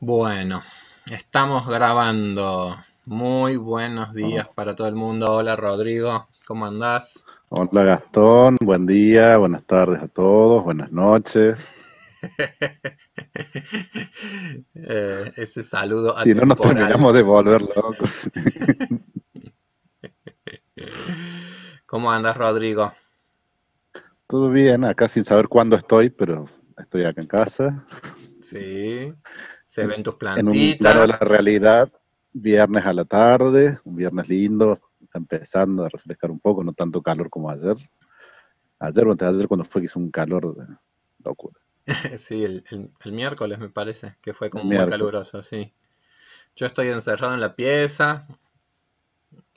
Bueno, estamos grabando. Muy buenos días Oh, para todo el mundo. Hola Rodrigo, ¿cómo andás? hola Gastón, buen día, buenas tardes a todos, buenas noches. Ese saludo Si no nos atemporal. terminamos de volver locos. ¿Cómo andas Rodrigo? Todo bien, acá sin saber cuándo estoy, pero estoy acá en casa, Sí, se en, ven tus en un plano de la plantitas. realidad, viernes a la tarde, un viernes lindo, está empezando a refrescar un poco, no tanto calor como ayer. Ayer o antes de ayer cuando fue que hizo un calor de locura, Sí, el miércoles me parece que fue el como muy miércoles. caluroso, sí. Yo estoy encerrado en la pieza,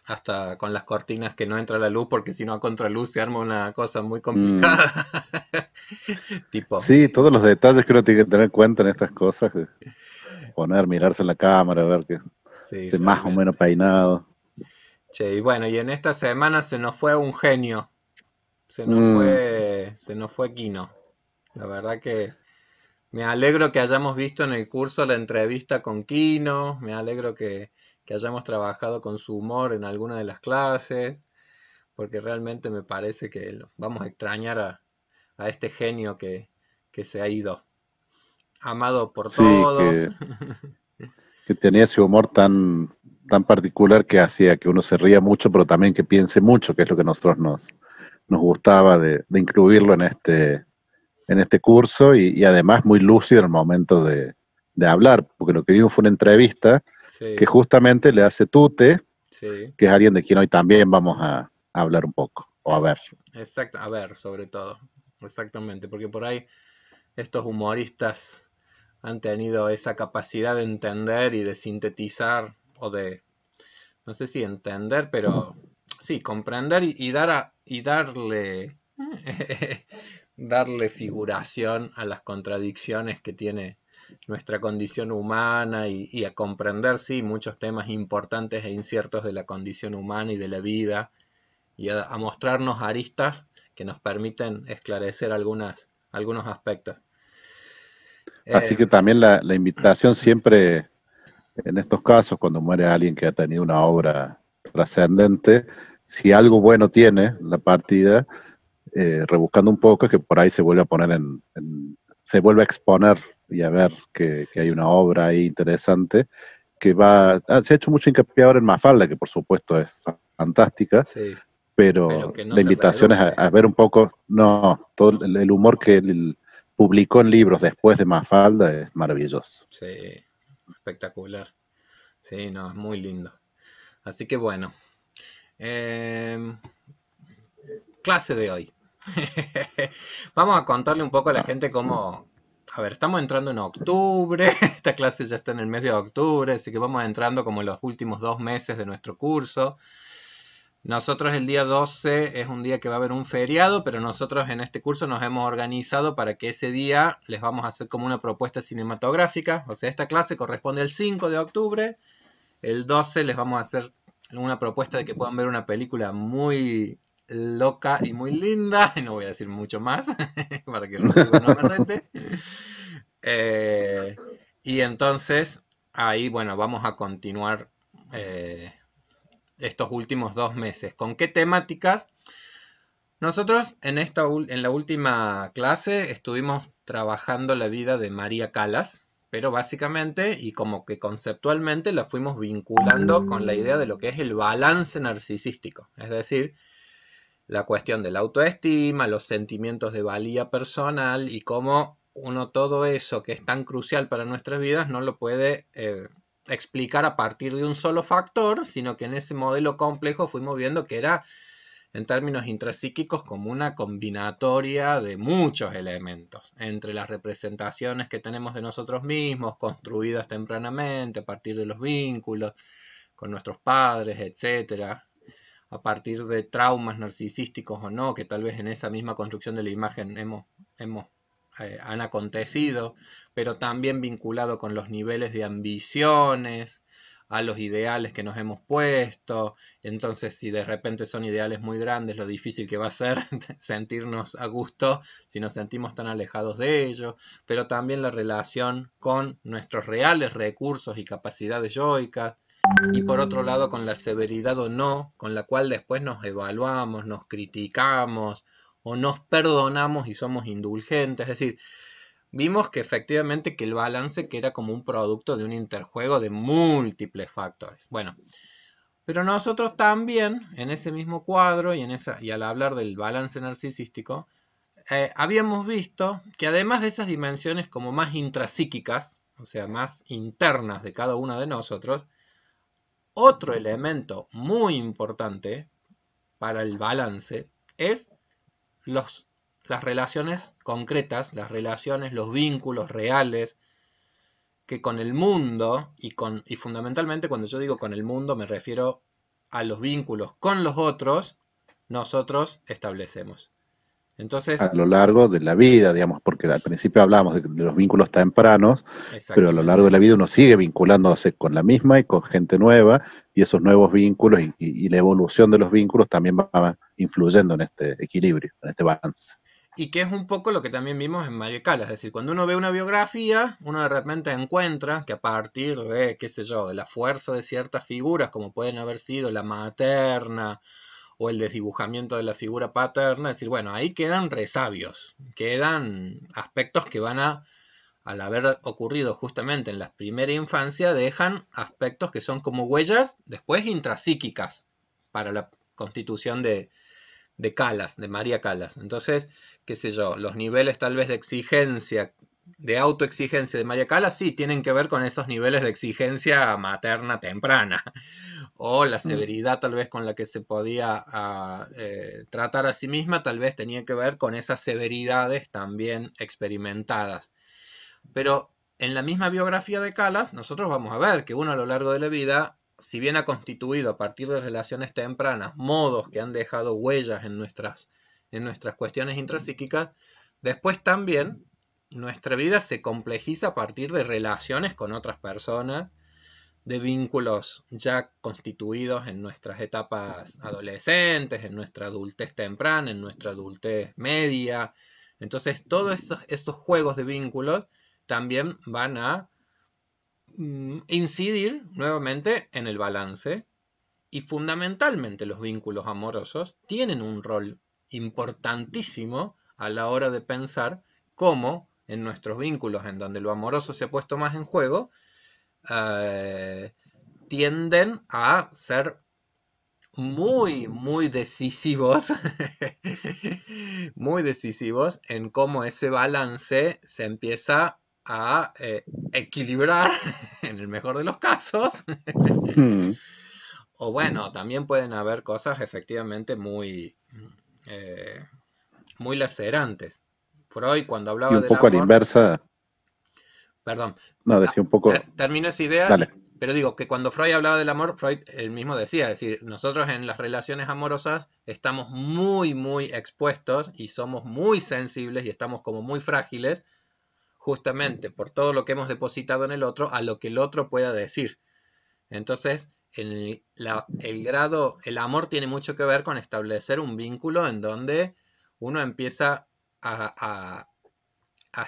hasta con las cortinas que no entra la luz, porque si no a contraluz se arma una cosa muy Mm, complicada. Tipo, sí, todos los detalles que uno tiene que tener en cuenta en estas cosas, de poner, mirarse en la cámara, ver que sí, esté más o menos realmente. peinado. Che, y bueno, y en esta semana se nos fue un genio, Mm, se nos fue Kino. La verdad que me alegro que hayamos visto en el curso la entrevista con Kino, me alegro que hayamos trabajado con su humor en alguna de las clases, porque realmente me parece que vamos a extrañar a este genio que se ha ido, amado por sí, todos. que tenía ese humor tan particular que hacía que uno se ría mucho, pero también que piense mucho, que es lo que a nosotros nos gustaba de incluirlo en este curso y además muy lúcido en el momento de hablar, porque lo que vimos fue una entrevista que Sí, justamente le hace Tute, sí, que es alguien de quien hoy también vamos a hablar un poco, o a ver. exacto, a ver, sobre todo, exactamente, porque por ahí estos humoristas han tenido esa capacidad de entender y de sintetizar, o de, no sé si entender, pero sí, comprender y y darle, darle figuración a las contradicciones que tiene nuestra condición humana y a comprender, sí, muchos temas importantes e inciertos de la condición humana y de la vida y a mostrarnos aristas que nos permiten esclarecer algunos aspectos. Así Eh, que también la invitación siempre en estos casos, cuando muere alguien que ha tenido una obra trascendente, si algo bueno tiene la partida, rebuscando un poco, es que por ahí se vuelve a poner se vuelve a exponer y a ver que hay sí, una obra ahí interesante que se ha hecho mucho hincapié ahora en Mafalda, que por supuesto es fantástica, sí, pero pero que no la se invitación es reduce. a ver un poco, no, todo No, el humor que él publicó en libros después de Mafalda es maravilloso. sí, espectacular. Sí, no, es muy lindo. Así que bueno, eh, clase de hoy. Vamos a contarle un poco a la Ah, gente cómo... A ver, estamos entrando en octubre, esta clase ya está en el mes de octubre, así que vamos entrando como en los últimos 2 meses de nuestro curso. Nosotros el día 12 es un día que va a haber un feriado, pero nosotros en este curso nos hemos organizado para que ese día les vamos a hacer como una propuesta cinematográfica. O sea, esta clase corresponde al 5 de octubre. El 12 les vamos a hacer una propuesta de que puedan ver una película muy loca y muy linda. No voy a decir mucho más para que Rodrigo no me rete. Eh, y entonces ahí, bueno, vamos a continuar estos últimos 2 meses. ¿Con qué temáticas? Nosotros en la última clase estuvimos trabajando la vida de María Callas, pero básicamente y como que conceptualmente la fuimos vinculando con la idea de lo que es el balance narcisístico, es decir, la cuestión de la autoestima, los sentimientos de valía personal y cómo uno todo eso que es tan crucial para nuestras vidas no lo puede explicar a partir de un solo factor, sino que en ese modelo complejo fuimos viendo que era en términos intrapsíquicos como una combinatoria de muchos elementos, entre las representaciones que tenemos de nosotros mismos, construidas tempranamente a partir de los vínculos con nuestros padres, etcétera, a partir de traumas narcisísticos o no, que tal vez en esa misma construcción de la imagen han acontecido, pero también vinculado con los niveles de ambiciones, a los ideales que nos hemos puesto. Entonces, si de repente son ideales muy grandes, lo difícil que va a ser sentirnos a gusto si nos sentimos tan alejados de ellos. Pero también la relación con nuestros reales recursos y capacidades yoicas. Y por otro lado, con la severidad o no, con la cual después nos evaluamos, nos criticamos o nos perdonamos y somos indulgentes. Es decir, vimos que efectivamente que el balance que era como un producto de un interjuego de múltiples factores. Bueno, pero nosotros también en ese mismo cuadro y al hablar del balance narcisístico, habíamos visto que además de esas dimensiones como más intrapsíquicas, o sea, más internas de cada uno de nosotros, otro elemento muy importante para el balance es las relaciones concretas, las relaciones, los vínculos reales que con el mundo y fundamentalmente cuando yo digo con el mundo me refiero a los vínculos con los otros, nosotros establecemos. Entonces, a lo largo de la vida, digamos, porque al principio hablábamos de los vínculos tempranos, pero a lo largo de la vida uno sigue vinculándose con la misma y con gente nueva, y esos nuevos vínculos y la evolución de los vínculos también va influyendo en este equilibrio, en este balance. Y que es un poco lo que también vimos en María Callas, es decir, cuando uno ve una biografía, uno de repente encuentra que a partir de, qué sé yo, de la fuerza de ciertas figuras, como pueden haber sido la materna, o el desdibujamiento de la figura paterna, es decir, bueno, ahí quedan resabios, quedan aspectos que van al haber ocurrido justamente en la primera infancia, dejan aspectos que son como huellas después intrapsíquicas para la constitución de Callas, de María Callas. Entonces, qué sé yo, los niveles tal vez de exigencia, de autoexigencia de María Callas, sí tienen que ver con esos niveles de exigencia materna temprana. O la severidad tal vez con la que se podía tratar a sí misma, tal vez tenía que ver con esas severidades también experimentadas. Pero en la misma biografía de Callas, nosotros vamos a ver que uno a lo largo de la vida, si bien ha constituido a partir de relaciones tempranas modos que han dejado huellas en nuestras cuestiones intrapsíquicas, después también nuestra vida se complejiza a partir de relaciones con otras personas, de vínculos ya constituidos en nuestras etapas adolescentes, en nuestra adultez temprana, en nuestra adultez media. Entonces, todos esos juegos de vínculos también van a incidir nuevamente en el balance, y fundamentalmente los vínculos amorosos tienen un rol importantísimo a la hora de pensar cómo en nuestros vínculos en donde lo amoroso se ha puesto más en juego, tienden a ser muy, muy decisivos, muy decisivos en cómo ese balance se empieza a equilibrar en el mejor de los casos. O bueno, también pueden haber cosas efectivamente muy, muy lacerantes. Freud, cuando hablaba un del poco a la amor... inversa. Perdón. No, decía un poco... Termino esa idea, Dale. pero digo que cuando Freud hablaba del amor, Freud él mismo decía, es decir, nosotros en las relaciones amorosas estamos muy, muy expuestos y somos muy sensibles y estamos como muy frágiles, justamente por todo lo que hemos depositado en el otro, a lo que el otro pueda decir. Entonces, el amor tiene mucho que ver con establecer un vínculo en donde uno empieza a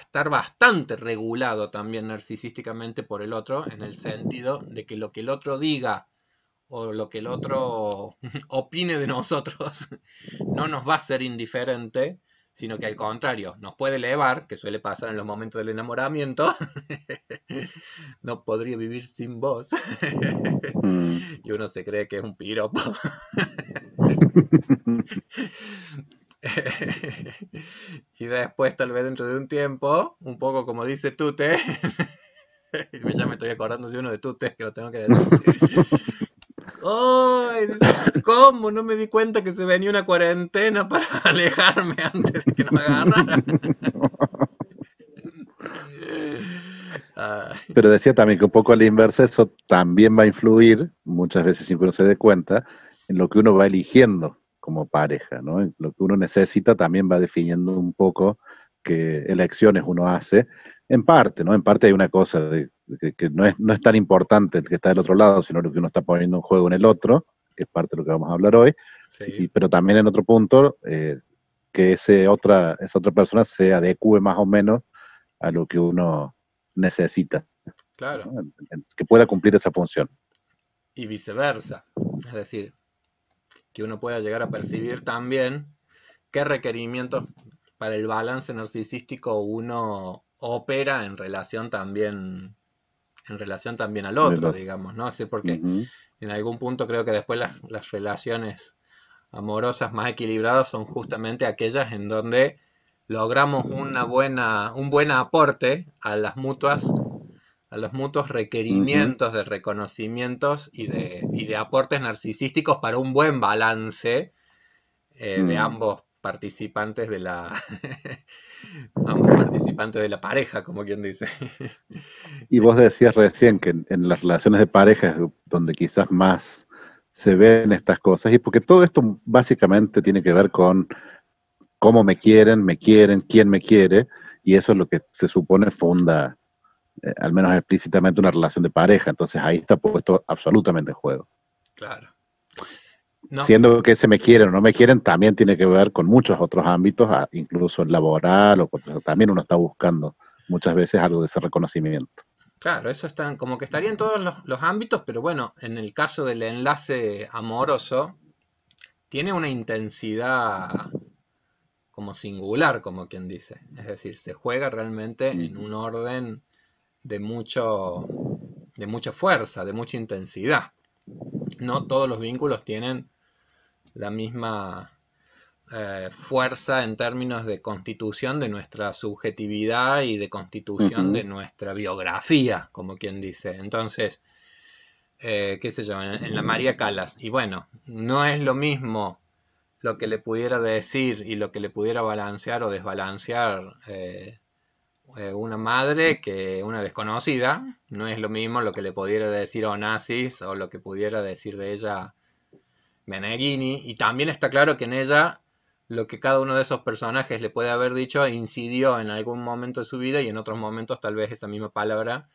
estar bastante regulado también narcisísticamente por el otro, en el sentido de que lo que el otro diga o lo que el otro opine de nosotros no nos va a ser indiferente, sino que al contrario, nos puede elevar, que suele pasar en los momentos del enamoramiento. No podría vivir sin vos. Y uno se cree que es un piropo. Y después, tal vez dentro de un tiempo, un poco como dice Tute, ya me estoy acordando de uno de Tute que lo tengo que decir. ¡Ay! ¿Cómo? No me di cuenta que se venía una cuarentena para alejarme antes de que nos agarraran. Pero decía también que un poco a la inversa eso también va a influir, muchas veces sin que uno se dé cuenta, en lo que uno va eligiendo como pareja, ¿no? En lo que uno necesita también va definiendo un poco qué elecciones uno hace, en parte, ¿no? En parte hay una cosa que no es tan importante el que está del otro lado, sino lo que uno está poniendo en juego en el otro, que es parte de lo que vamos a hablar hoy, Sí, pero también en otro punto, que esa otra persona se adecue más o menos a lo que uno necesita, claro. ¿no? Que pueda cumplir esa función. Y viceversa. Es decir, que uno pueda llegar a percibir también qué requerimientos para el balance narcisístico uno opera en relación también al En el otro, otro. digamos, ¿no? Así porque Ujú, en algún punto creo que después las relaciones amorosas más equilibradas son justamente aquellas en donde logramos un buen aporte a los mutuos ujú, requerimientos de reconocimientos y de aportes narcisísticos para un buen balance de mm. ambos participantes de la pareja, como quien dice. Y vos decías recién que en las relaciones de pareja es donde quizás más se ven estas cosas, y porque todo esto básicamente tiene que ver con cómo me quieren, quién me quiere, y eso es lo que se supone funda, al menos explícitamente, una relación de pareja. Entonces ahí está puesto absolutamente en juego. Claro. No, Siendo que ese me quieren o no me quieren también tiene que ver con muchos otros ámbitos, incluso el laboral, también uno está buscando muchas veces algo de ese reconocimiento. claro, eso está, como que estaría en todos los ámbitos, pero bueno, en el caso del enlace amoroso, tiene una intensidad como singular, como quien dice. Es decir, se juega realmente en Ujú, un orden de mucho, de mucha fuerza, de mucha intensidad. No todos los vínculos tienen la misma fuerza en términos de constitución de nuestra subjetividad y de constitución de ujú, nuestra biografía, como quien dice. Entonces, qué sé yo, en la María Calas. Y bueno, no es lo mismo lo que le pudiera decir y lo que le pudiera balancear o desbalancear una madre que una desconocida. No es lo mismo lo que le pudiera decir Onassis o lo que pudiera decir de ella Meneghini. Y también está claro que en ella lo que cada uno de esos personajes le puede haber dicho incidió en algún momento de su vida y en otros momentos tal vez esa misma palabra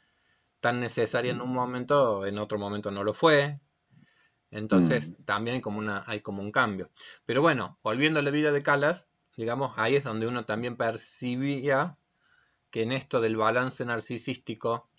tan necesaria en un momento, en otro momento no lo fue. Entonces mm. también hay como un cambio. Pero bueno, volviendo a la vida de Calas, digamos, ahí es donde uno también percibía que en esto del balance narcisístico,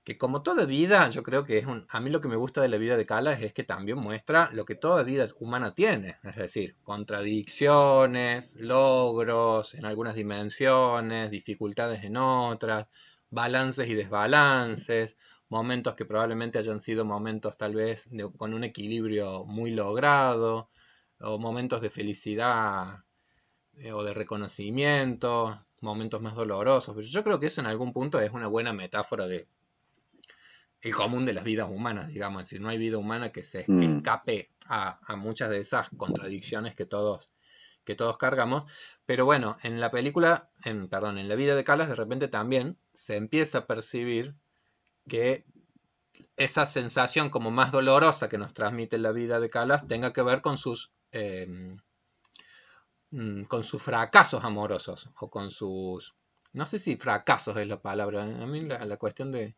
que como toda vida, yo creo que a mí lo que me gusta de la vida de Calas es que también muestra lo que toda vida humana tiene, es decir, contradicciones, logros en algunas dimensiones, dificultades en otras, balances y desbalances, momentos que probablemente hayan sido momentos tal vez con un equilibrio muy logrado, o momentos de felicidad o de reconocimiento, momentos más dolorosos. Pero yo creo que eso en algún punto es una buena metáfora de el común de las vidas humanas, digamos. Es decir, no hay vida humana que Mm. escape a muchas de esas contradicciones que todos cargamos. Pero bueno, en la película, perdón, en la vida de Calas, de repente también se empieza a percibir que esa sensación como más dolorosa que nos transmite la vida de Calas tenga que ver con sus fracasos amorosos o con sus... No sé si fracasos es la palabra. A mí la cuestión de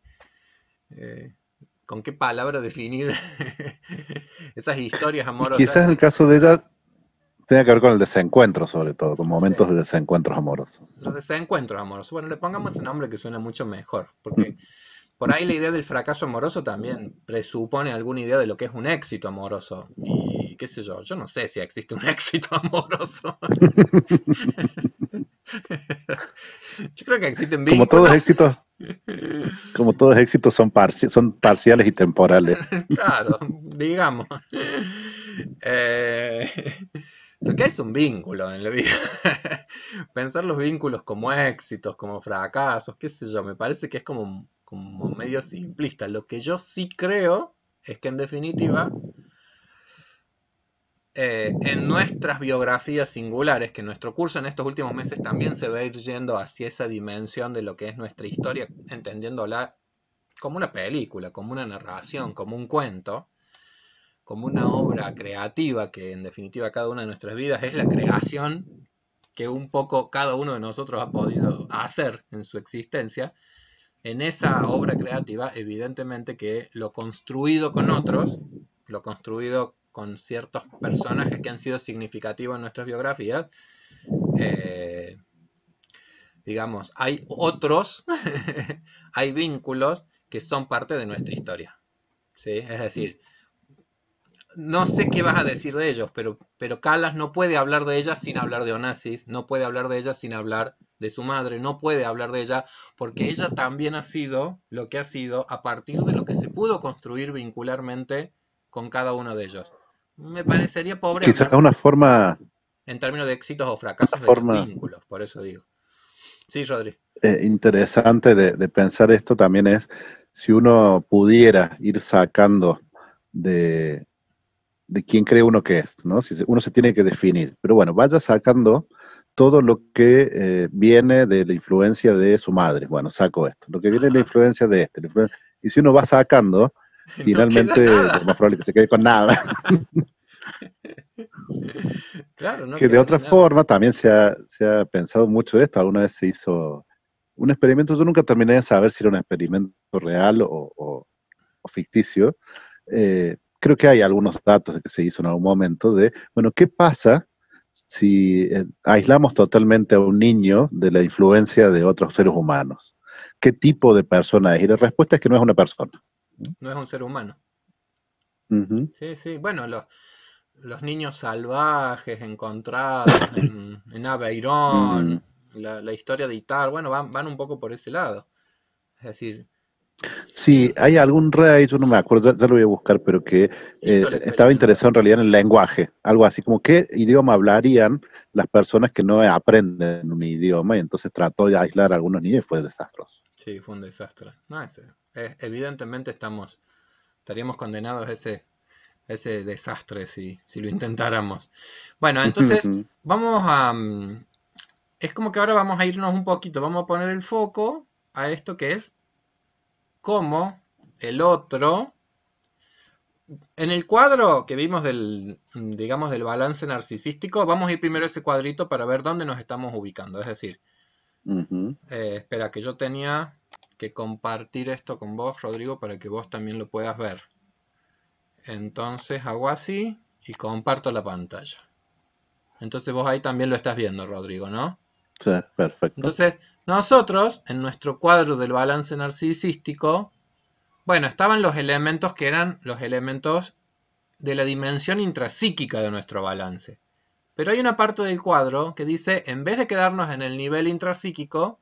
eh, con qué palabra definir esas historias Y amorosas. quizás el caso de ella tenga que ver con el desencuentro, sobre todo, con Sí, momentos de desencuentros amorosos. los desencuentros amorosos. Bueno, le pongamos ese nombre que suena mucho mejor, porque por ahí la idea del fracaso amoroso también presupone alguna idea de lo que es un éxito amoroso. Y qué sé yo no sé si existe un éxito amoroso. Yo creo que existen Como todos vínculos. éxitos, como todos éxitos son parciales y temporales. Claro, digamos. Eh, lo que hay es un vínculo en la vida. Pensar los vínculos como éxitos, como fracasos, qué sé yo, me parece que es como medio simplista. Lo que yo sí creo es que en definitiva, en nuestras biografías singulares, que nuestro curso en estos últimos meses también se va a ir yendo hacia esa dimensión de lo que es nuestra historia, entendiéndola como una película, como una narración, como un cuento, como una obra creativa que en definitiva cada una de nuestras vidas es la creación que un poco cada uno de nosotros ha podido hacer en su existencia, en esa obra creativa, evidentemente que lo construido con otros, lo construido con ciertos personajes que han sido significativos en nuestras biografías, eh, digamos, hay otros, hay vínculos que son parte de nuestra historia. ¿Sí? Es decir, no sé qué vas a decir de ellos, pero Calas no puede hablar de ella sin hablar de Onassis, no puede hablar de ella sin hablar de su madre, no puede hablar de ella porque ella también ha sido lo que ha sido a partir de lo que se pudo construir vincularmente con cada uno de ellos. Me parecería pobre Quizás hablar en términos de éxitos o una fracasos de los forma vínculos, por eso digo. Sí, Rodri. interesante de pensar esto también es si uno pudiera ir sacando de, de quién cree uno que es, ¿no? Si uno se tiene que definir. Pero bueno, vaya sacando todo lo que viene de la influencia de su madre. Bueno, saco esto. Lo que viene de la Ajá. influencia de este. Y si uno va sacando, No queda finalmente lo más nada. probable es que se quede con nada. Claro, no Que de quedaría otra nada. forma también se ha pensado mucho de esto. Alguna vez se hizo un experimento, yo nunca terminé de saber si era un experimento real o ficticio. Creo que hay algunos datos de que se hizo en algún momento de, bueno, ¿qué pasa si aislamos totalmente a un niño de la influencia de otros seres humanos? ¿Qué tipo de persona es? Y la respuesta es que no es una persona. No es un ser humano. Ujú. Sí, sí. Bueno, los niños salvajes encontrados en Mm. Aveirón, la historia de Itar, bueno, van un poco por ese lado. Es decir, Sí, sí, hay algún rey, yo no me acuerdo, ya lo voy a buscar, pero que hizo el estaba experimento. interesado en realidad en el lenguaje, algo así como qué idioma hablarían las personas que no aprenden un idioma, y entonces trató de aislar a algunos niños y fue desastroso. Sí, fue un desastre. No, evidentemente estaríamos condenados a ese desastre si lo intentáramos. Bueno, entonces vamos a... es como que ahora vamos a irnos un poquito, vamos a poner el foco a esto que es cómo el otro. En el cuadro que vimos digamos, del balance narcisístico, vamos a ir primero a ese cuadrito para ver dónde nos estamos ubicando. Es decir, Ujú. espera, que yo tenía que compartir esto con vos, Rodrigo, para que vos también lo puedas ver. Entonces hago así y comparto la pantalla. Entonces vos ahí también lo estás viendo, Rodrigo, ¿no? Sí, perfecto. Entonces, nosotros, en nuestro cuadro del balance narcisístico, bueno, estaban los elementos que eran los elementos de la dimensión intrapsíquica de nuestro balance. Pero hay una parte del cuadro que dice, en vez de quedarnos en el nivel intrapsíquico,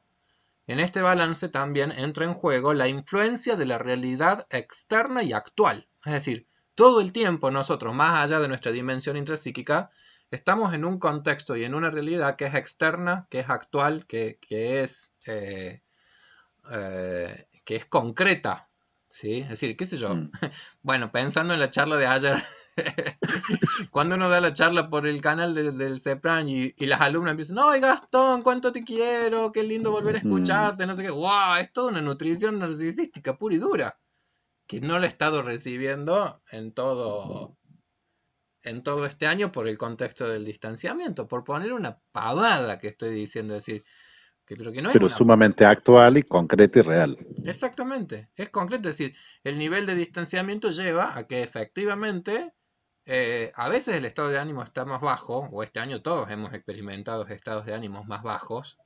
en este balance también entra en juego la influencia de la realidad externa y actual. Es decir, todo el tiempo nosotros, más allá de nuestra dimensión intrapsíquica, estamos en un contexto y en una realidad que es externa, que es actual, que es concreta. ¿Sí? Es decir, qué sé yo. Mm. Bueno, pensando en la charla de ayer, cuando uno da la charla por el canal del CEPRAN y las alumnas empiezan, ¡ay, Gastón, cuánto te quiero! ¡Qué lindo volver a Mm. escucharte! No sé qué. ¡Wow! Es toda una nutrición narcisística pura y dura. Que no la he estado recibiendo en todo este año por el contexto del distanciamiento. Por poner una pavada que estoy diciendo. Es decir, pero que no es Pero una. sumamente actual y concreta y real. Exactamente, es concreto, es decir, el nivel de distanciamiento lleva a que efectivamente a veces el estado de ánimo está más bajo, o este año todos hemos experimentado estados de ánimos más bajos,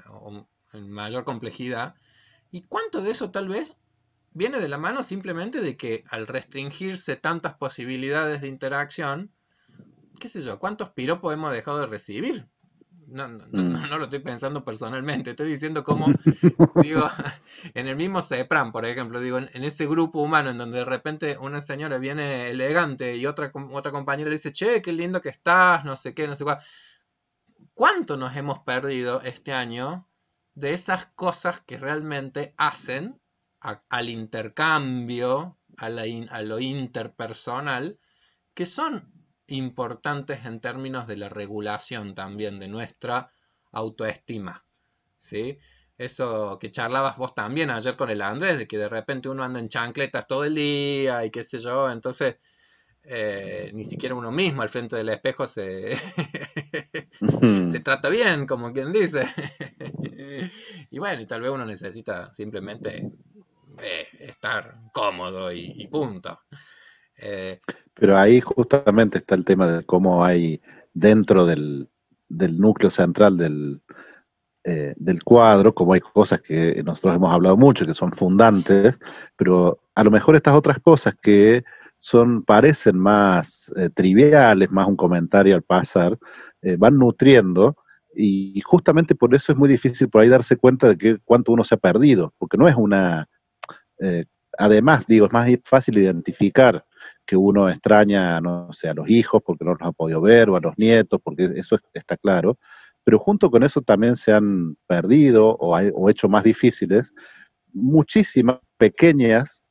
o en mayor complejidad, y cuánto de eso tal vez viene de la mano simplemente de que al restringirse tantas posibilidades de interacción, qué sé yo, cuántos piropos hemos dejado de recibir. No, no, no, Mm. no lo estoy pensando personalmente, estoy diciendo cómo. Digo, en el mismo CEPRAM, por ejemplo, digo, en ese grupo humano en donde de repente una señora viene elegante y otra compañera le dice, che, qué lindo que estás, no sé qué, no sé cuál. ¿Cuánto nos hemos perdido este año de esas cosas que realmente hacen al intercambio, a lo interpersonal, que son importantes en términos de la regulación también de nuestra autoestima? ¿Sí? Eso que charlabas vos también ayer con el Andrés, de que de repente uno anda en chancletas todo el día y qué sé yo, entonces Ni siquiera uno mismo al frente del espejo se, se Ujú. trata bien, como quien dice. Y bueno, y tal vez uno necesita simplemente estar cómodo y punto. Eh, Pero ahí justamente está el tema de cómo hay dentro del núcleo central del cuadro, como hay cosas que nosotros hemos hablado mucho, que son fundantes, pero a lo mejor estas otras cosas que parecen más triviales, más un comentario al pasar, van nutriendo, y justamente por eso es muy difícil por ahí darse cuenta de que cuánto uno se ha perdido, porque no es una, eh, además, digo, es más fácil identificar que uno extraña, no sé, a los hijos porque no los ha podido ver, o a los nietos, porque eso está claro, pero junto con eso también se han perdido o hecho más difíciles muchísimas pequeñas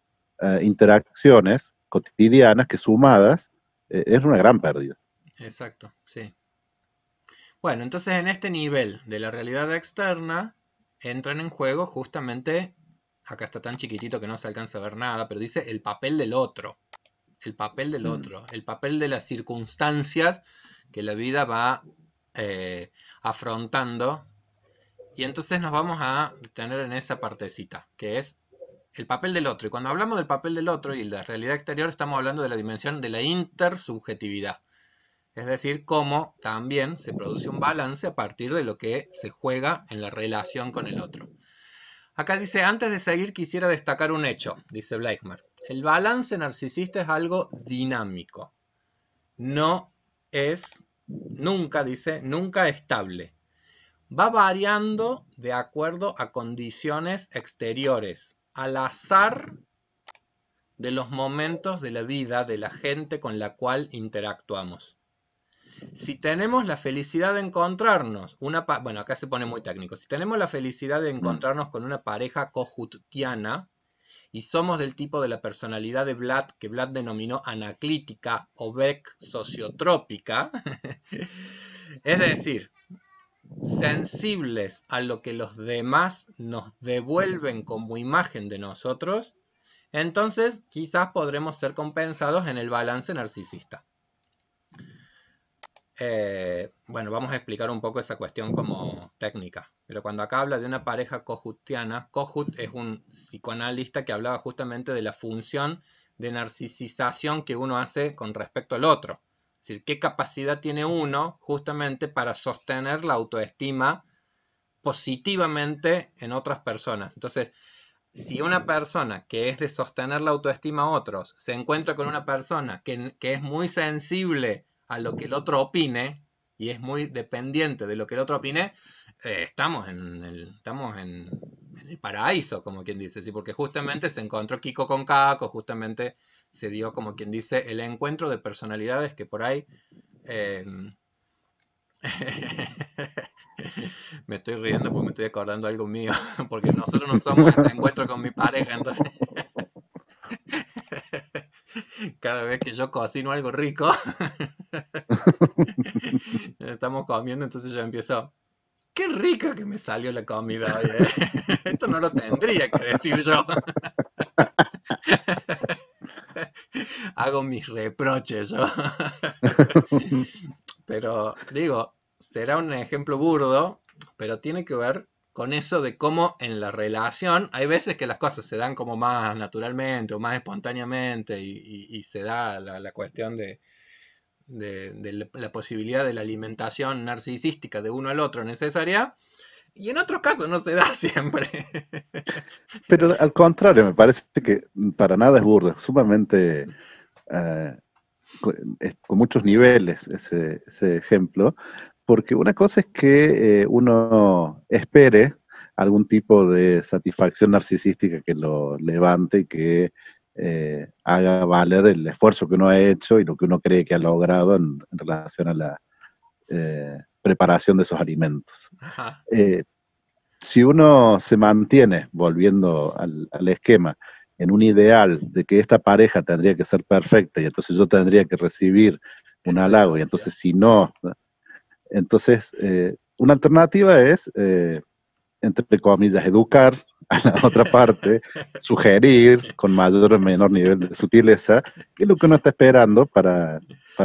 interacciones cotidianas que sumadas es una gran pérdida. exacto, sí. Bueno, entonces en este nivel de la realidad externa entran en juego justamente, acá está tan chiquitito que no se alcanza a ver nada, pero dice el papel del otro, el papel del Mm. otro, el papel de las circunstancias que la vida va afrontando. Y entonces nos vamos a detener en esa partecita, que es el papel del otro. Y cuando hablamos del papel del otro y la realidad exterior, estamos hablando de la dimensión de la intersubjetividad. Es decir, cómo también se produce un balance a partir de lo que se juega en la relación con el otro. Acá dice, antes de seguir quisiera destacar un hecho, dice Bleichmer. El balance narcisista es algo dinámico. No es, nunca, dice, nunca estable. Va variando de acuerdo a condiciones exteriores, al azar de los momentos de la vida de la gente con la cual interactuamos. Si tenemos la felicidad de encontrarnos, bueno, acá se pone muy técnico, si tenemos la felicidad de Mm. encontrarnos con una pareja cojutiana y somos del tipo de la personalidad de Vlad, que Vlad denominó anaclítica o Beck sociotrópica, es decir, sensibles a lo que los demás nos devuelven como imagen de nosotros, entonces quizás podremos ser compensados en el balance narcisista. Bueno, vamos a explicar un poco esa cuestión como técnica. Pero cuando acá habla de una pareja cojutiana, Kohut es un psicoanalista que hablaba justamente de la función de narcisización que uno hace con respecto al otro. Es decir, qué capacidad tiene uno justamente para sostener la autoestima positivamente en otras personas. Entonces, si una persona que es de sostener la autoestima a otros se encuentra con una persona que es muy sensible a lo que el otro opine y es muy dependiente de lo que el otro opine, estamos en el paraíso, como quien dice, ¿sí? Porque justamente se encontró Kiko con Kako, justamente se dio, como quien dice, el encuentro de personalidades que por ahí eh, me estoy riendo porque me estoy acordando algo mío, porque nosotros no somos ese encuentro con mi pareja, entonces cada vez que yo cocino algo rico, estamos comiendo, entonces yo empiezo, qué rica que me salió la comida hoy, ¿eh? Esto no lo tendría que decir yo. Hago mis reproches yo. Pero digo, será un ejemplo burdo, pero tiene que ver con eso de cómo en la relación hay veces que las cosas se dan como más naturalmente o más espontáneamente y se da la cuestión de la posibilidad de la alimentación narcisística de uno al otro necesaria y en otros casos no se da siempre. Pero al contrario, me parece que para nada es burdo, es sumamente eh, con muchos niveles ese ejemplo, porque una cosa es que uno espere algún tipo de satisfacción narcisística que lo levante y que haga valer el esfuerzo que uno ha hecho y lo que uno cree que ha logrado en relación a la preparación de esos alimentos. Ajá, Eh, si uno se mantiene, volviendo al esquema, en un ideal de que esta pareja tendría que ser perfecta y entonces yo tendría que recibir un esa es la halago y opción. entonces si no, entonces una alternativa es, entre comillas, educar a la otra parte, sugerir con mayor o menor nivel de sutileza qué es lo que uno está esperando para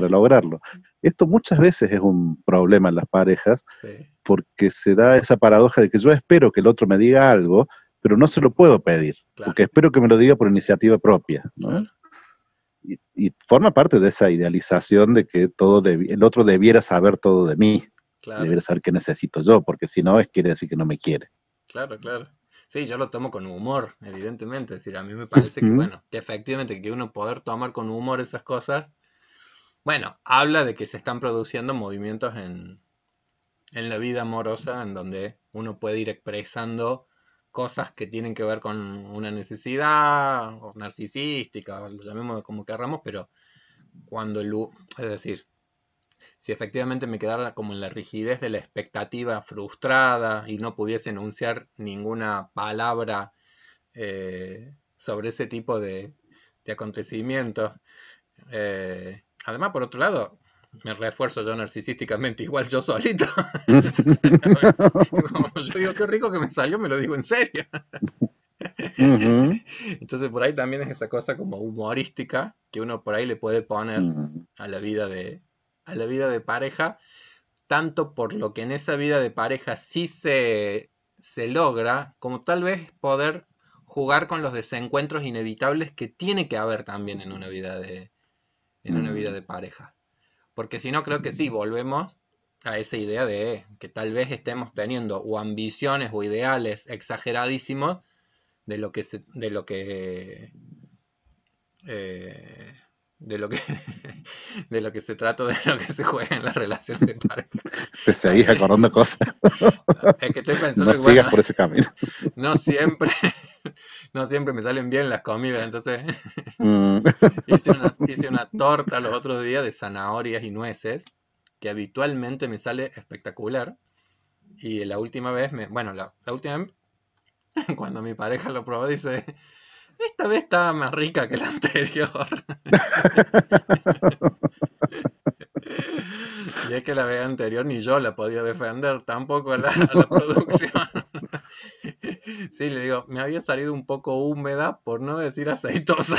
lograrlo. Esto muchas veces es un problema en las parejas Sí, porque se da esa paradoja de que yo espero que el otro me diga algo, pero no se lo puedo pedir, claro, porque espero que me lo diga por iniciativa propia, ¿no? claro, Y forma parte de esa idealización de que el otro debiera saber todo de mí, claro, debiera saber qué necesito yo, porque si no, quiere decir que no me quiere. claro, claro. Sí, yo lo tomo con humor, evidentemente. Es decir, a mí me parece que, ¿Mm? bueno, que efectivamente que uno poder tomar con humor esas cosas, bueno, habla de que se están produciendo movimientos en la vida amorosa en donde uno puede ir expresando cosas que tienen que ver con una necesidad o narcisística, o lo llamemos como querramos, pero cuando es decir, si efectivamente me quedara como en la rigidez de la expectativa frustrada y no pudiese enunciar ninguna palabra sobre ese tipo de acontecimios, además, por otro lado, me refuerzo yo narcisísticamente igual yo solito. Como yo digo, qué rico que me salió, me lo digo en serio. Ujú, Entonces por ahí también es esa cosa como humorística que uno por ahí le puede poner ujú. a a la vida de pareja, tanto por lo que en esa vida de pareja sí se logra, como tal vez poder jugar con los desencuentros inevitables que tiene que haber también en una vida Mm. de pareja. Porque si no, creo que sí, volvemos a esa idea de que tal vez estemos teniendo o ambiciones o ideales exageradísimos de lo que de lo que eh, de lo que de lo que se trata, de lo que se juega en la relación de pareja. Te Está seguís bien. acordando cosas. Es que estoy pensando No que bueno, sigas por ese camino. no siempre no siempre me salen bien las comidas, entonces Mm. hice una torta los otros días de zanahorias y nueces que habitualmente me sale espectacular. Y la última vez, bueno, la última vez, cuando mi pareja lo probó, dice, esta vez estaba más rica que la anterior. Y es que la vez anterior ni yo la podía defender, tampoco a a la producción. Sí, le digo, me había salido un poco húmeda, por no decir aceitosa.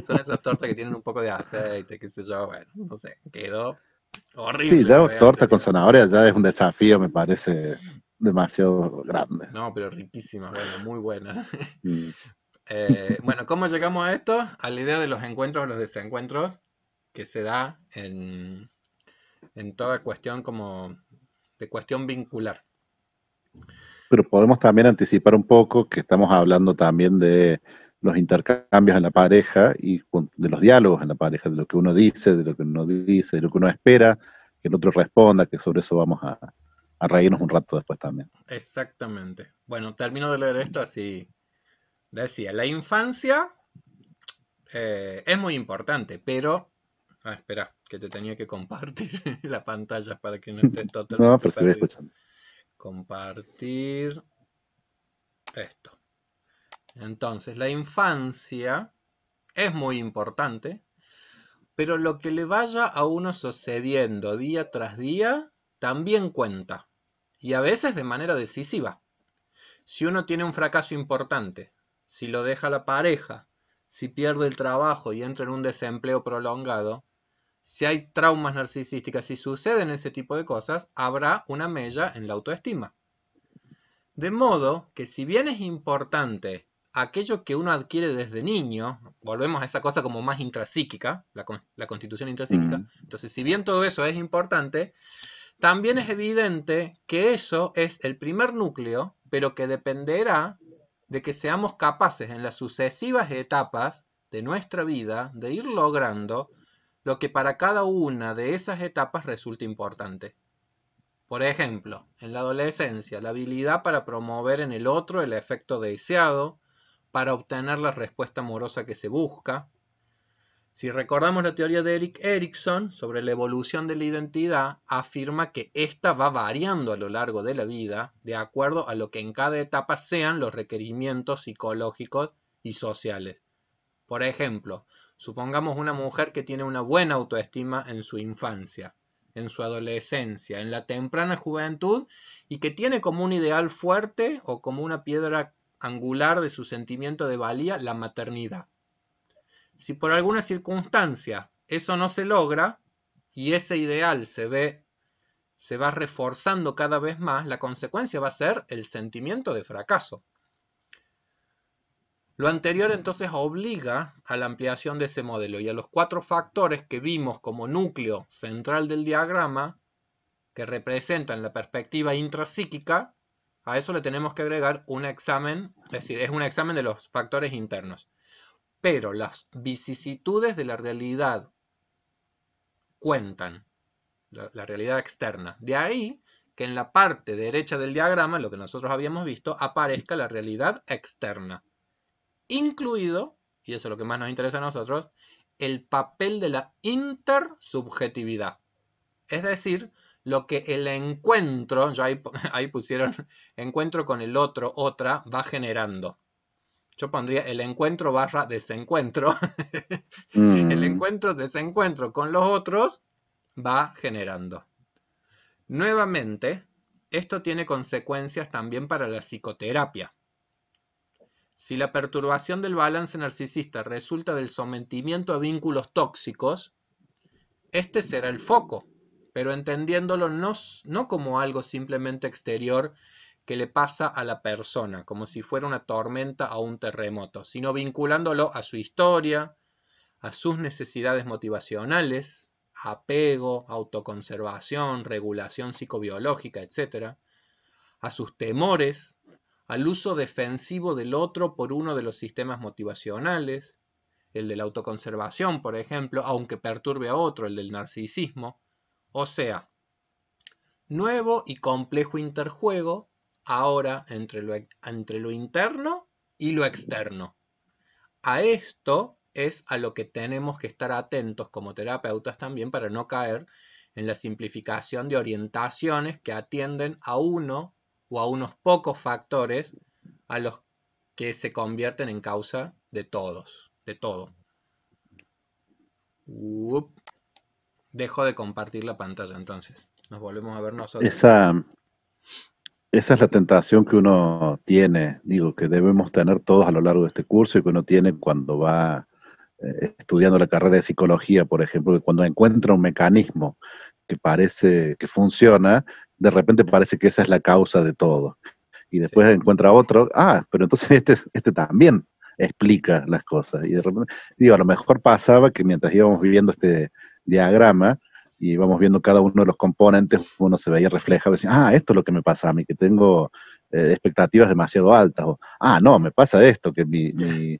Son esas tortas que tienen un poco de aceite, qué sé yo, bueno, no sé, quedó Sí, horrible la ya vez torta con anterior. zanahoria ya es un desafío, me parece demasiado grande. No, pero riquísimas, bueno, muy buenas. Mm. Bueno, ¿cómo llegamos a esto? A la idea de los encuentros o los desencuentros que se da en toda cuestión como de cuestión vincular. Pero podemos también anticipar un poco que estamos hablando también de los intercambios en la pareja y de los diálogos en la pareja, de lo que uno dice, de lo que uno dice, de lo que uno espera, que el otro responda, que sobre eso vamos a reírnos un rato después también. Exactamente. Bueno, termino de leer esto así. Decía, la infancia es muy importante, pero... Ah, espera, que te tenía que compartir la pantalla para que no estés No, totalmente pero se voy perdido. escuchando. Compartir esto. Entonces, la infancia es muy importante, pero lo que le vaya a uno sucediendo día tras día también cuenta, y a veces de manera decisiva. Si uno tiene un fracaso importante, si lo deja la pareja, si pierde el trabajo y entra en un desempleo prolongado, si hay traumas narcisísticas, si suceden ese tipo de cosas, habrá una mella en la autoestima. De modo que si bien es importante aquello que uno adquiere desde niño, volvemos a esa cosa como más intrapsíquica, la constitución intrapsíquica, Mm. entonces si bien todo eso es importante, también es evidente que eso es el primer núcleo, pero que dependerá de que seamos capaces en las sucesivas etapas de nuestra vida de ir logrando lo que para cada una de esas etapas resulta importante. Por ejemplo, en la adolescencia, la habilidad para promover en el otro el efecto deseado, para obtener la respuesta amorosa que se busca. Si recordamos la teoría de Erik Erikson sobre la evolución de la identidad, afirma que ésta va variando a lo largo de la vida de acuerdo a lo que en cada etapa sean los requerimientos psicológicos y sociales. Por ejemplo, supongamos una mujer que tiene una buena autoestima en su infancia. en su adolescencia, en la temprana juventud, y que tiene como un ideal fuerte o como una piedra angular de su sentimiento de valía la maternidad. Si por alguna circunstancia eso no se logra y ese ideal se va reforzando cada vez más, la consecuencia va a ser el sentimiento de fracaso. Lo anterior entonces obliga a la ampliación de ese modelo y a los 4 factores que vimos como núcleo central del diagrama, que representan la perspectiva intrapsíquica, a eso le tenemos que agregar un examen, es decir, es un examen de los factores internos. Pero las vicisitudes de la realidad cuentan, la realidad externa. De ahí que en la parte derecha del diagrama, lo que nosotros habíamos visto, aparezca la realidad externa, incluido, y eso es lo que más nos interesa a nosotros, el papel de la intersubjetividad. Es decir, lo que el encuentro, ya ahí pusieron encuentro con el otro, otra, va generando. Yo pondría el encuentro barra desencuentro. El encuentro, desencuentro con los otros va generando. Nuevamente, esto tiene consecuencias también para la psicoterapia. Si la perturbación del balance narcisista resulta del sometimiento a vínculos tóxicos, este será el foco, pero entendiéndolo no como algo simplemente exterior que le pasa a la persona, como si fuera una tormenta o un terremoto, sino vinculándolo a su historia, a sus necesidades motivacionales, apego, autoconservación, regulación psicobiológica, etc., a sus temores, al uso defensivo del otro por uno de los sistemas motivacionales, el de la autoconservación, por ejemplo, aunque perturbe a otro, el del narcisismo. O sea, nuevo y complejo interjuego ahora entre lo interno y lo externo. A esto es a lo que tenemos que estar atentos como terapeutas también para no caer en la simplificación de orientaciones que atienden a uno o a unos pocos factores a los que se convierten en causa de todos, de todo. Dejo de compartir la pantalla entonces. Nos volvemos a ver nosotros. Esa es la tentación que uno tiene, digo, que debemos tener todos a lo largo de este curso y que uno tiene cuando va estudiando la carrera de psicología, por ejemplo, que cuando encuentra un mecanismo que parece que funciona, de repente parece que esa es la causa de todo. Y después encuentra otro, pero entonces este también explica las cosas. Y de repente, digo, a lo mejor pasaba que mientras íbamos viviendo este diagrama, y íbamos viendo cada uno de los componentes, uno se veía reflejado y decía, esto es lo que me pasa a mí, que tengo expectativas demasiado altas, o, no, me pasa esto, que mi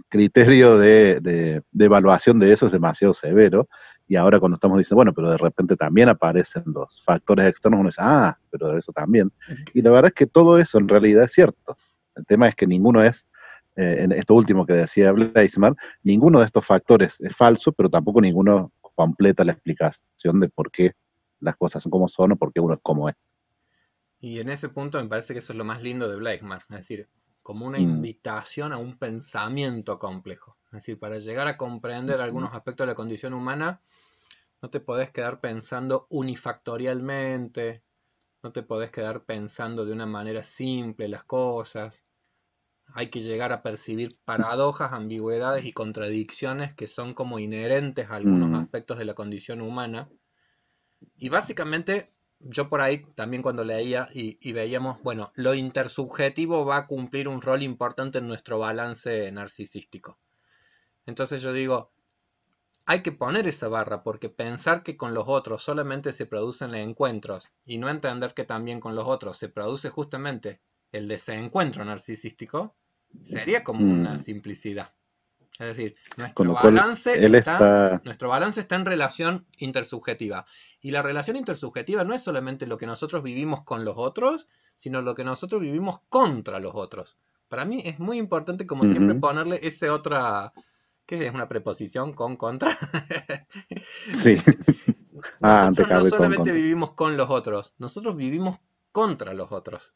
criterio de evaluación de eso es demasiado severo, y ahora cuando estamos diciendo, bueno, pero de repente también aparecen los factores externos, uno dice, pero eso también. Y la verdad es que todo eso en realidad es cierto. El tema es que ninguno es, en esto último que decía Bleisman, ninguno de estos factores es falso, pero tampoco ninguno completa la explicación de por qué las cosas son como son o por qué uno es como es. Y en ese punto me parece que eso es lo más lindo de Bleisman, es decir, como una invitación a un pensamiento complejo. Es decir, para llegar a comprender algunos aspectos de la condición humana, no te podés quedar pensando unifactorialmente, no te podés quedar pensando de una manera simple las cosas. Hay que llegar a percibir paradojas, ambigüedades y contradicciones que son como inherentes a algunos aspectos de la condición humana. Y básicamente, yo por ahí también cuando leía y veíamos, bueno, lo intersubjetivo va a cumplir un rol importante en nuestro balance narcisístico. Entonces yo digo, hay que poner esa barra porque pensar que con los otros solamente se producen encuentros y no entender que también con los otros se produce justamente el desencuentro narcisístico, sería como una simplicidad. Es decir, nuestro balance está en relación intersubjetiva. Y la relación intersubjetiva no es solamente lo que nosotros vivimos con los otros, sino lo que nosotros vivimos contra los otros. Para mí es muy importante, como siempre, ponerle ese otra... ¿Qué es una preposición con contra? Sí. Nosotros no solamente vivimos con los otros, nosotros vivimos contra los otros.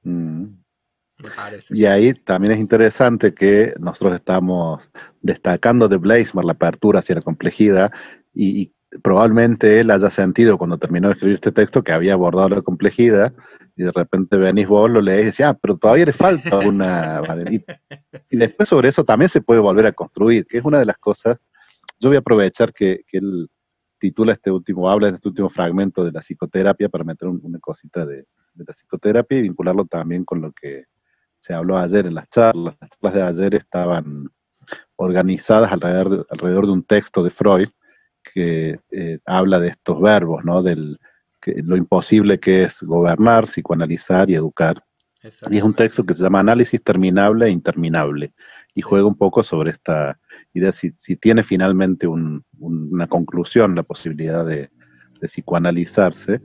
Me parece. Y ahí también es interesante que nosotros estamos destacando de Bleisman la apertura hacia la complejidad y probablemente él haya sentido cuando terminó de escribir este texto que había abordado la complejidad y de repente venís vos, lo lees y decís, pero todavía le falta una... y después sobre eso también se puede volver a construir, que es una de las cosas. Yo voy a aprovechar que él titula habla de este último fragmento de la psicoterapia para meter una cosita de la psicoterapia y vincularlo también con lo que se habló ayer en las charlas. Las charlas de ayer estaban organizadas alrededor de un texto de Freud que habla de estos verbos, ¿no? Lo imposible que es gobernar, psicoanalizar y educar. Y es un texto que se llama Análisis terminable e interminable. Y juega un poco sobre esta idea, si tiene finalmente una conclusión, la posibilidad de psicoanalizarse,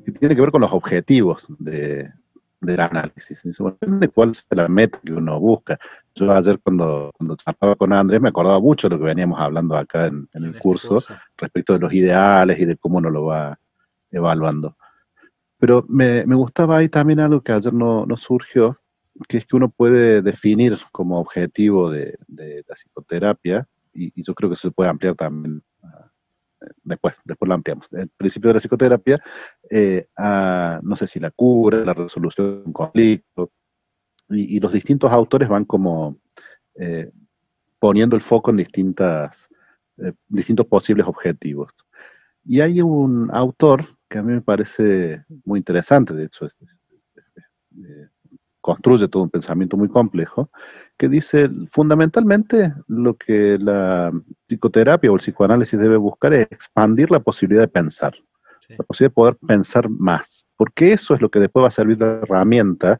que tiene que ver con los objetivos del análisis. Dice, bueno, depende de cuál es la meta que uno busca. Yo ayer cuando charlaba con Andrés me acordaba mucho de lo que veníamos hablando acá en el curso respecto de los ideales y de cómo uno lo va evaluando. Pero me gustaba ahí también algo que ayer no surgió, que es que uno puede definir como objetivo de la psicoterapia, y yo creo que eso se puede ampliar también después lo ampliamos. El principio de la psicoterapia, no sé si la cura, la resolución de un conflicto, y los distintos autores van como eh, poniendo el foco en distintos posibles objetivos. Y hay un autor que a mí me parece muy interesante, de hecho, construye todo un pensamiento muy complejo, que dice, fundamentalmente lo que la psicoterapia o el psicoanálisis debe buscar es expandir la posibilidad de pensar, la posibilidad de poder pensar más, porque eso es lo que después va a servir de herramienta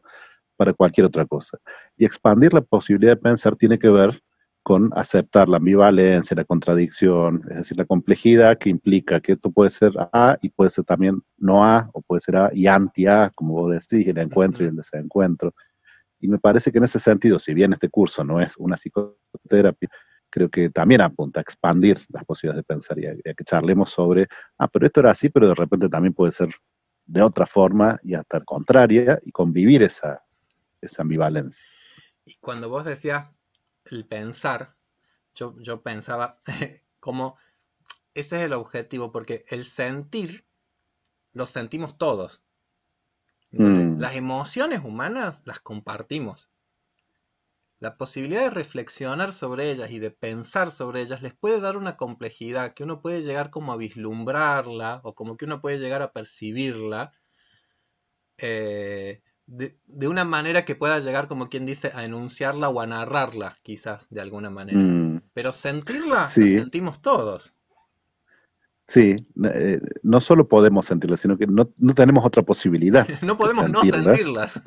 para cualquier otra cosa. Y expandir la posibilidad de pensar tiene que ver con aceptar la ambivalencia, la contradicción, es decir, la complejidad que implica que esto puede ser A y puede ser también no A, o puede ser A y anti-A, como vos decís, el encuentro y el desencuentro. Y me parece que en ese sentido, si bien este curso no es una psicoterapia, creo que también apunta a expandir las posibilidades de pensar y a que charlemos sobre, pero esto era así, pero de repente también puede ser de otra forma y hasta contraria, y convivir esa ambivalencia. Y cuando vos decías el pensar, yo pensaba como ese es el objetivo, porque el sentir lo sentimos todos. Entonces, las emociones humanas las compartimos. La posibilidad de reflexionar sobre ellas y de pensar sobre ellas les puede dar una complejidad que uno puede llegar como a vislumbrarla o como que uno puede llegar a percibirla de una manera que pueda llegar, como quien dice, a enunciarla o a narrarla, quizás, de alguna manera. Pero sentirla, la Sí, sentimos todos. sí, no solo podemos sentirla, sino que no tenemos otra posibilidad No que podemos no sentirla. sentirlas.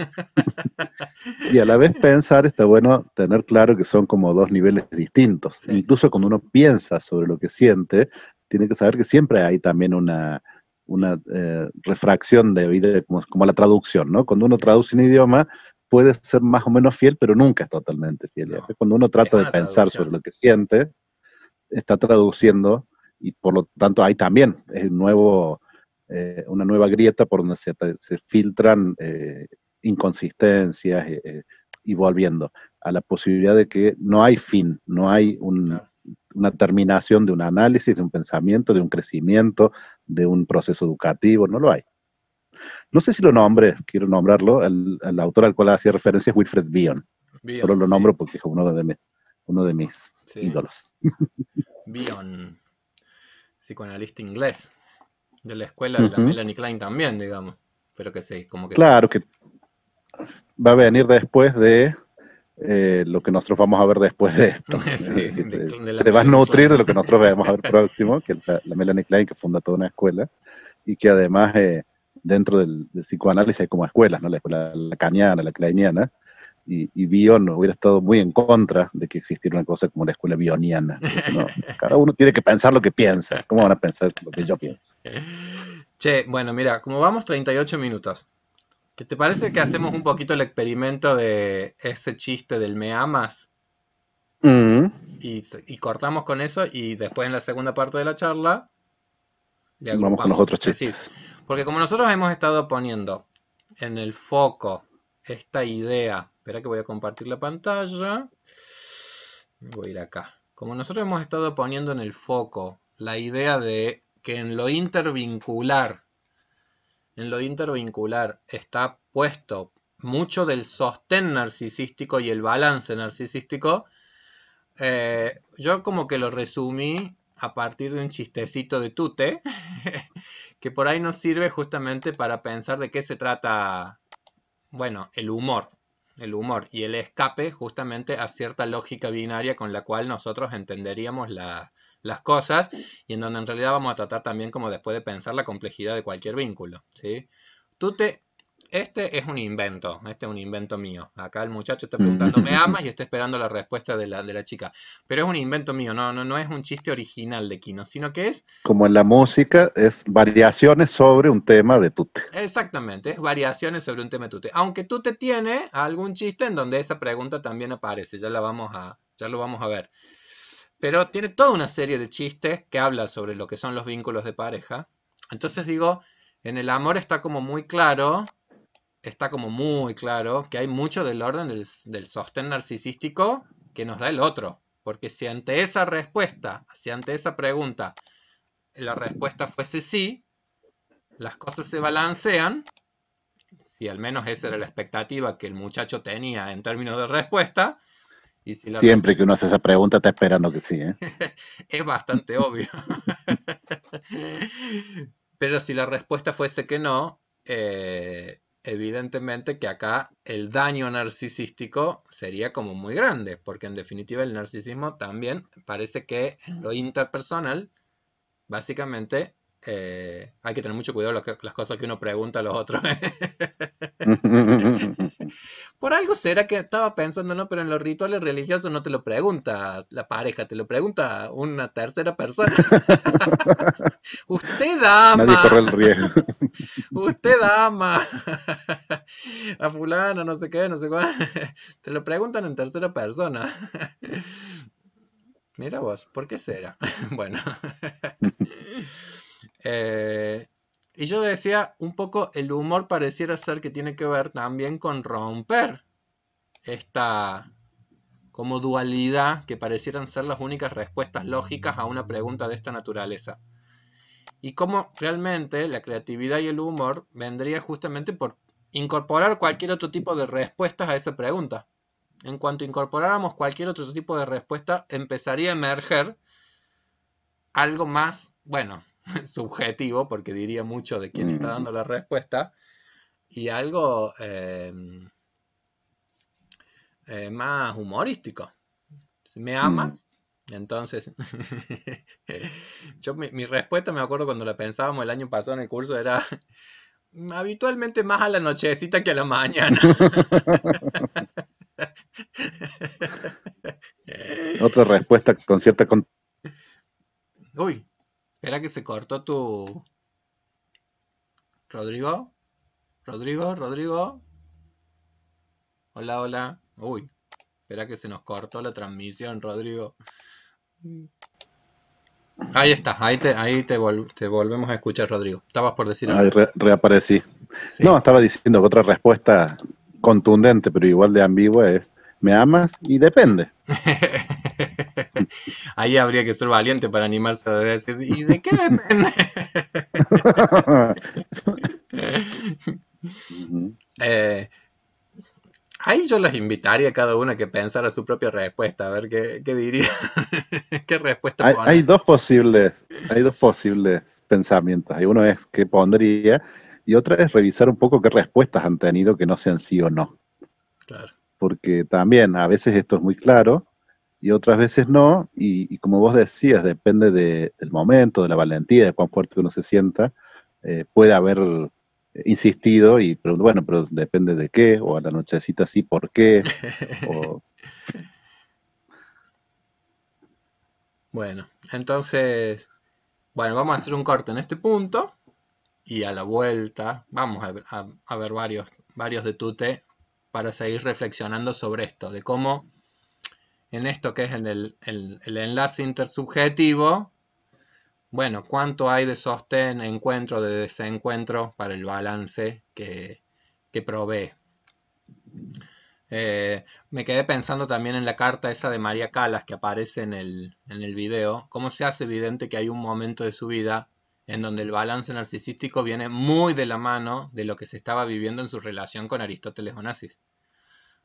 Y a la vez pensar está bueno tener claro que son como dos niveles distintos. Sí, Incluso cuando uno piensa sobre lo que siente, tiene que saber que siempre hay también una refracción de vida, como la traducción, ¿no? Cuando uno sí. traduce un idioma, puede ser más o menos fiel, pero nunca es totalmente fiel. Y No, cuando uno es trata de una pensar sobre traducción. lo que siente, está traduciendo y por lo tanto hay también una nueva grieta por donde se filtran inconsistencias y volviendo a la posibilidad de que no hay fin, no hay Claro. una terminación de un análisis, de un pensamiento, de un crecimiento, de un proceso educativo, no lo hay. No sé si lo nombre, quiero nombrarlo, el autor al cual hacía referencia es Wilfred Bion. Solo Bion, lo sí. nombro porque es uno de mis Sí. ídolos. Bion, psicoanalista inglés, de la escuela de la Ujú. Melanie Klein también, digamos. Pero que sí, como que se... Claro que va a venir después de lo que nosotros vamos a ver después de esto. Es Sí, decir, de la se va a Melanie nutrir Klein. de lo que nosotros vamos a ver próximo, que es la Melanie Klein, que funda toda una escuela, y que además dentro del psicoanálisis hay como escuelas, ¿no? La escuela lacaniana, la kleiniana, y Bion hubiera estado muy en contra de que existiera una cosa como la escuela bioniana. Dice, no, cada uno tiene que pensar lo que piensa. ¿Cómo van a pensar lo que yo pienso? Che, bueno, mira, como vamos 38 minutos, ¿qué te parece que hacemos un poquito el experimento de ese chiste del me amas? Mm, Y cortamos con eso y después en la segunda parte de la charla le vamos con los agrupamos. otros Es decir, chistes. porque como nosotros hemos estado poniendo en el foco esta idea, espera que voy a compartir la pantalla, voy a ir acá. Como nosotros hemos estado poniendo en el foco la idea de que en lo intervincular está puesto mucho del sostén narcisístico y el balance narcisístico, yo como que lo resumí a partir de un chistecito de Tute, que por ahí nos sirve justamente para pensar de qué se trata, bueno, el humor y el escape justamente a cierta lógica binaria con la cual nosotros entenderíamos las cosas y en donde en realidad vamos a tratar también como después de pensar la complejidad de cualquier vínculo, ¿sí? Este es un invento mío. Acá el muchacho está preguntando, ¿me amas? Y está esperando la respuesta de la chica. Pero es un invento mío, no es un chiste original de Kino, sino que es Como en la música, es variaciones sobre un tema de Tute. exactamente, es variaciones sobre un tema de Tute. Aunque Tute tiene algún chiste en donde esa pregunta también aparece, ya lo vamos a ver. Pero tiene toda una serie de chistes que habla sobre lo que son los vínculos de pareja. Entonces digo, en el amor está como muy claro que hay mucho del orden del sostén narcisístico que nos da el otro. Porque si ante esa respuesta, si ante esa pregunta, la respuesta fuese sí, las cosas se balancean, si al menos esa era la expectativa que el muchacho tenía en términos de respuesta, y si la Siempre que uno hace esa pregunta está esperando que sí, ¿eh? es bastante obvio. Pero si la respuesta fuese que no, evidentemente que acá el daño narcisístico sería como muy grande, porque en definitiva el narcisismo también parece que en lo interpersonal, básicamente, hay que tener mucho cuidado las cosas que uno pregunta a los otros. Por algo será que estaba pensando, ¿no? Pero en los rituales religiosos no te lo pregunta la pareja, te lo pregunta una tercera persona. Usted Nadie ama, corre el riesgo. usted ama a fulano, no sé qué, no sé cuál. Te lo preguntan en tercera persona. Mira vos, ¿por qué será? Bueno. Eh, y yo decía, un poco el humor pareciera ser que tiene que ver también con romper esta como dualidad que parecieran ser las únicas respuestas lógicas a una pregunta de esta naturaleza. Y cómo realmente la creatividad y el humor vendría justamente por incorporar cualquier otro tipo de respuestas a esa pregunta. En cuanto incorporáramos cualquier otro tipo de respuesta, empezaría a emerger algo más, bueno, subjetivo, porque diría mucho de quién está dando la respuesta, y algo más humorístico. Si me amas, entonces, mi respuesta, me acuerdo cuando la pensábamos el año pasado en el curso, era habitualmente más a la nochecita que a la mañana. Otra respuesta con cierta... Uy, espera que se cortó tu... Rodrigo, Rodrigo. Hola, hola. Uy, espera que se nos cortó la transmisión, Rodrigo. Ahí está, te volvemos a escuchar, Rodrigo. Estabas por decir Ay, algo. reaparecí. Sí. No, estaba diciendo que otra respuesta contundente, pero igual de ambigua es, ¿me amas? Y depende. Ahí habría que ser valiente para animarse a decir, ¿y de qué depende? Ujú. Eh, ahí yo las invitaría a cada una que pensara su propia respuesta, a ver qué diría, qué respuesta Hay pone. dos posibles pensamientos. Hay uno es qué pondría y otra es revisar un poco qué respuestas han tenido que no sean sí o no. Claro. Porque también a veces esto es muy claro y otras veces no, y como vos decías, depende del momento, de la valentía, de cuán fuerte uno se sienta, puede haber insistido y, pero bueno, pero depende de qué, o a la nochecita sí, ¿por qué? O, Bueno, entonces, bueno, vamos a hacer un corte en este punto y a la vuelta vamos a ver varios de Tute para seguir reflexionando sobre esto, de cómo en esto que es en el enlace intersubjetivo, bueno, cuánto hay de sostén, encuentro, de desencuentro para el balance que provee. Me quedé pensando también en la carta esa de María Calas que aparece en el video, cómo se hace evidente que hay un momento de su vida en donde el balance narcisístico viene muy de la mano de lo que se estaba viviendo en su relación con Aristóteles Onassis.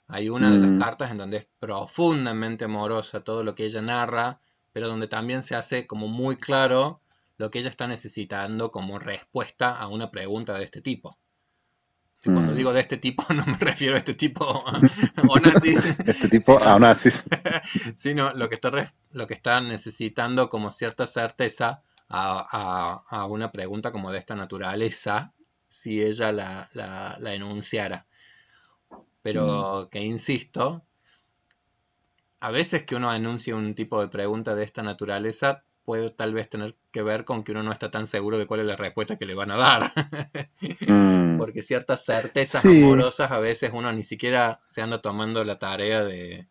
Hay una de las Mm, cartas en donde es profundamente amorosa todo lo que ella narra, pero donde también se hace como muy claro lo que ella está necesitando como respuesta a una pregunta de este tipo. Y cuando mm. digo de este tipo, no me refiero a este tipo Onassis, Este tipo, sino, aún así, sino lo que está necesitando como cierta certeza a una pregunta como de esta naturaleza, si ella la enunciara. Pero que insisto, a veces que uno enuncia un tipo de pregunta de esta naturaleza puede tal vez tener que ver con que uno no está tan seguro de cuál es la respuesta que le van a dar. mm, Porque ciertas certezas sí, amorosas a veces uno ni siquiera se anda tomando la tarea de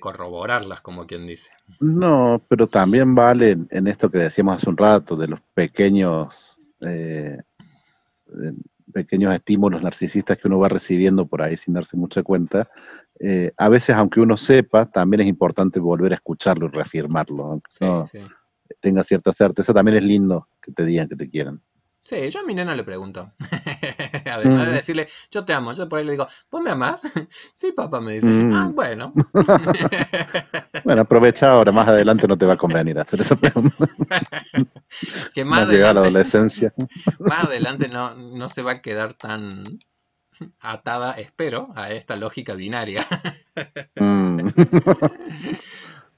corroborarlas, como quien dice. no, pero también vale en esto que decíamos hace un rato, de los eh, pequeños estímulos narcisistas que uno va recibiendo por ahí sin darse mucha cuenta. A veces, aunque uno sepa, también es importante volver a escucharlo y reafirmarlo, aunque Sí, no sí. tenga cierta certeza, también es lindo que te digan que te quieren. Sí, yo a mi nena le pregunto. Además de Mm, decirle, yo te amo, yo por ahí le digo, ¿vos me amás? Sí, papá, me dice. Ah, mm. bueno. Bueno, aprovecha ahora, más adelante no te va a convenir hacer esa pregunta. Que Más llegada a la adolescencia. más adelante no se va a quedar tan atada, espero, a esta lógica binaria. Mm.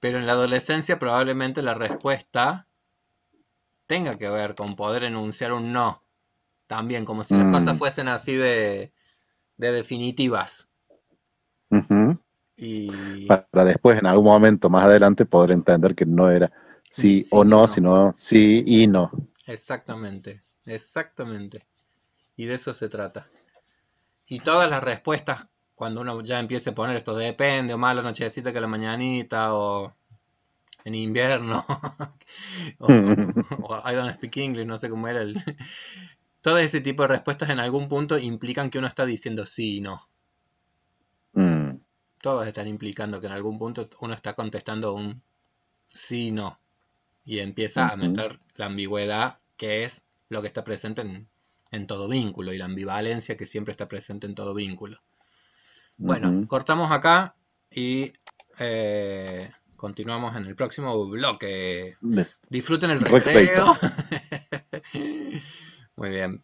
Pero en la adolescencia probablemente la respuesta tenga que ver con poder enunciar un no. También, como si las cosas Mm. fuesen así de definitivas. Ujú. Y Para después, en algún momento más adelante, poder entender que no era ni sí sí o ni no, no. sino sí y no. Exactamente, exactamente. Y de eso se trata. Y todas las respuestas, cuando uno ya empiece a poner esto depende, o más la nochecita que la mañanita, o en invierno, o I don't speak English, no sé cómo era el... Todo ese tipo de respuestas en algún punto implican que uno está diciendo sí y no. Mm. Todas están implicando que en algún punto uno está contestando un sí y no. Y empieza a Ujú. meter la ambigüedad, que es lo que está presente en todo vínculo, y la ambivalencia que siempre está presente en todo vínculo. Bueno, Ujú. cortamos acá y continuamos en el próximo bloque. De- Disfruten el Recreito. recreo. Muy bien.